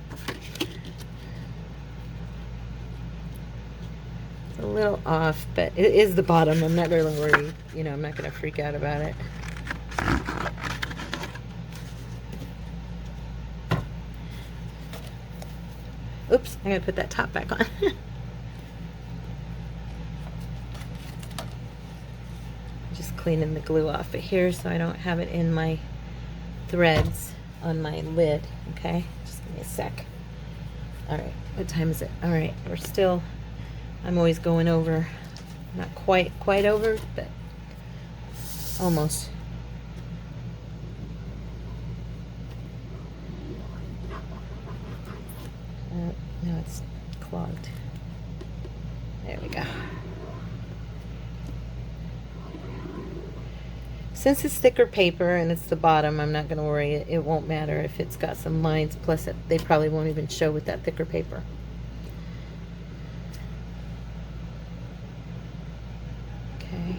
a little off, but it is the bottom. I'm not really worried. I'm not going to freak out about it. Oops, I got to put that top back on. Cleaning the glue off of here so I don't have it in my threads on my lid. Okay, just give me a sec. All right, what time is it? All right, I'm always going over, not quite over, but almost. No, it's clogged. There we go. Since it's thicker paper and it's the bottom, I'm not going to worry. It won't matter if it's got some lines. Plus, they probably won't even show with that thicker paper. Okay.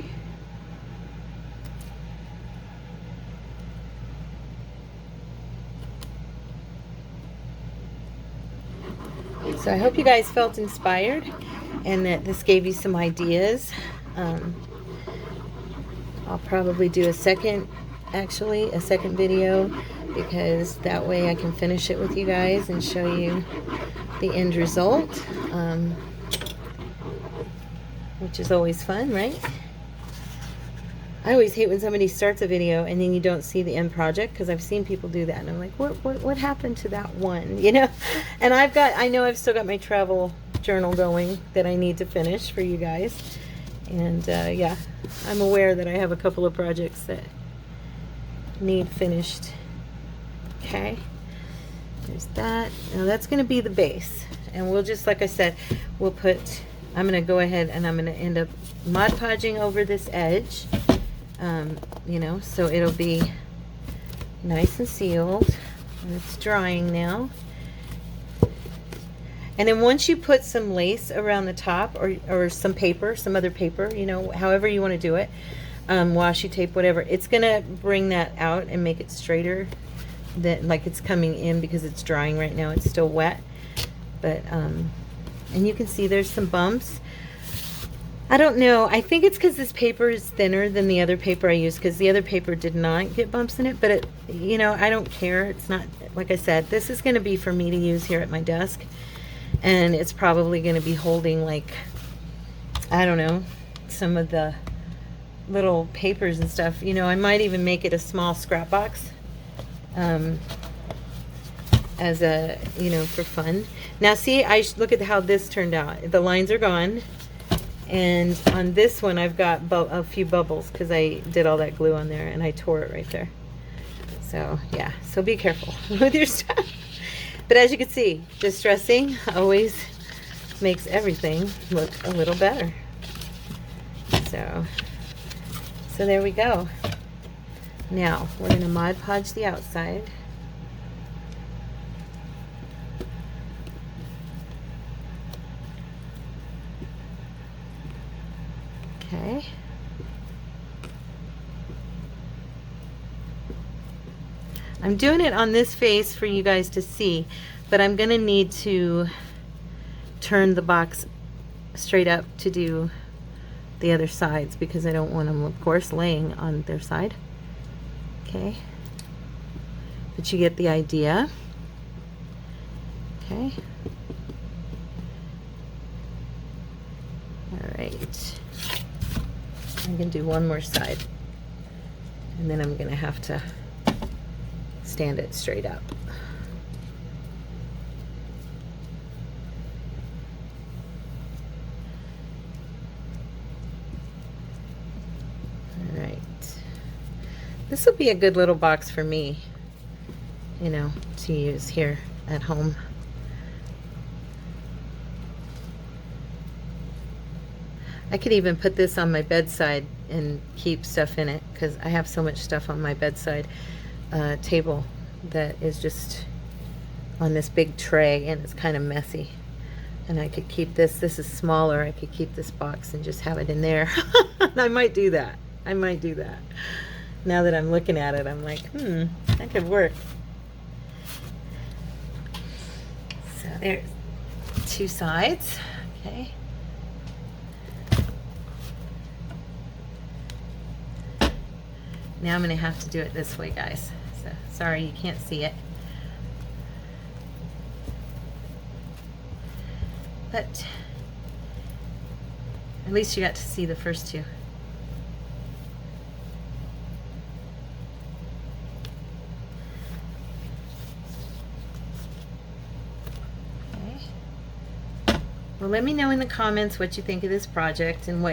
So I hope you guys felt inspired and that this gave you some ideas. I'll probably do a second video, because that way I can finish it with you guys and show you the end result, which is always fun, right? I always hate when somebody starts a video and then you don't see the end project, because I've seen people do that and I'm like, what happened to that one, you know? And I know I've still got my travel journal going that I need to finish for you guys. And yeah, I'm aware that I have a couple of projects that need finished. Okay, there's that. Now that's going to be the base, and we'll just, like I said, I'm going to go ahead and I'm going to end up Mod Podging over this edge, you know, so it'll be nice and sealed. And it's drying now. And then once you put some lace around the top, or some paper, some other paper, you know, however you want to do it, washi tape, whatever, it's going to bring that out and make it straighter, that like it's coming in, because it's drying right now. It's still wet. But, and you can see there's some bumps. I don't know. I think it's because this paper is thinner than the other paper I used, because the other paper did not get bumps in it. But, it, you know, I don't care. It's not, like I said, this is going to be for me to use here at my desk. And it's probably going to be holding, like, I don't know, some of the little papers and stuff. You know, I might even make it a small scrap box, as a, you know, for fun. Now see, look at how this turned out. The lines are gone. And on this one, I've got a few bubbles, because I did all that glue on there and I tore it right there. So yeah, so be careful with your stuff. But as you can see, distressing always makes everything look a little better. So there we go. Now we're going to Mod Podge the outside. Okay. I'm doing it on this face for you guys to see, but I'm going to need to turn the box straight up to do the other sides, because I don't want them, of course, laying on their side. Okay. But you get the idea. Okay. All right. I'm going to do one more side, and then I'm going to have to stand it straight up. All right. This will be a good little box for me, you know, to use here at home. I could even put this on my bedside and keep stuff in it, because I have so much stuff on my bedside table that is just on this big tray, and it's kind of messy. And I could keep this is smaller, I could keep this box and just have it in there. I might do that. I might do that. Now that I'm looking at it, I'm like, that could work. So there's two sides. Okay. Now I'm going to have to do it this way, guys. So sorry you can't see it. But at least you got to see the first two. Well, let me know in the comments what you think of this project, and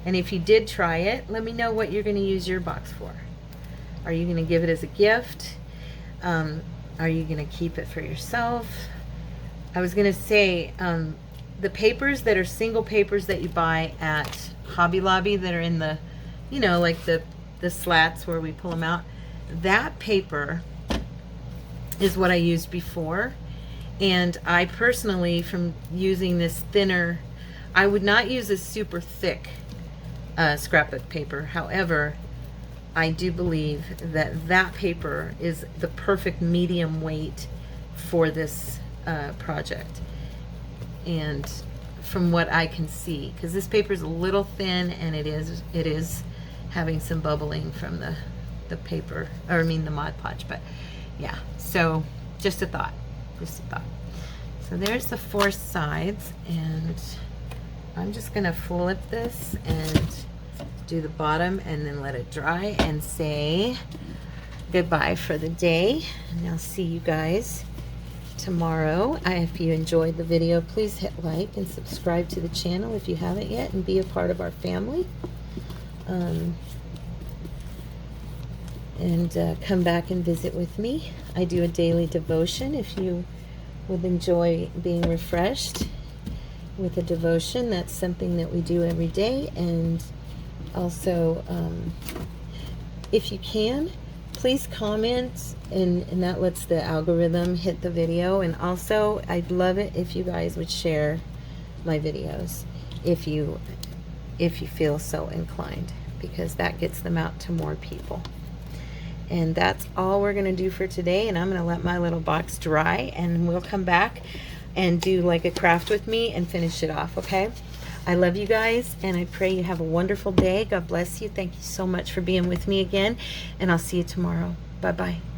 if you did try it, let me know what you're going to use your box for. Are you going to give it as a gift? Are you going to keep it for yourself? I was going to say, the papers that are single papers that you buy at Hobby Lobby that are in the, you know, like the the slats where we pull them out. That paper is what I used before, and I personally, from using this thinner, I would not use a super thick scrapbook paper. However, I do believe that that paper is the perfect medium weight for this project, and from what I can see, because this paper is a little thin, and it is having some bubbling from the paper, or I mean the Mod Podge, but yeah, so just a thought. So there's the 4 sides, and I'm just gonna flip this and do the bottom and then let it dry and say goodbye for the day. And I'll see you guys tomorrow. If you enjoyed the video, please hit like and subscribe to the channel if you haven't yet, and be a part of our family. Come back and visit with me. I do a daily devotion. If you would enjoy being refreshed with a devotion, that's something that we do every day. And also, if you can, please comment, and that lets the algorithm hit the video. And also, I'd love it if you guys would share my videos if you feel so inclined, because that gets them out to more people. And that's all we're going to do for today, and I'm going to let my little box dry, and we'll come back and do like a craft with me and finish it off, okay? I love you guys, and I pray you have a wonderful day. God bless you. Thank you so much for being with me again, and I'll see you tomorrow. Bye-bye.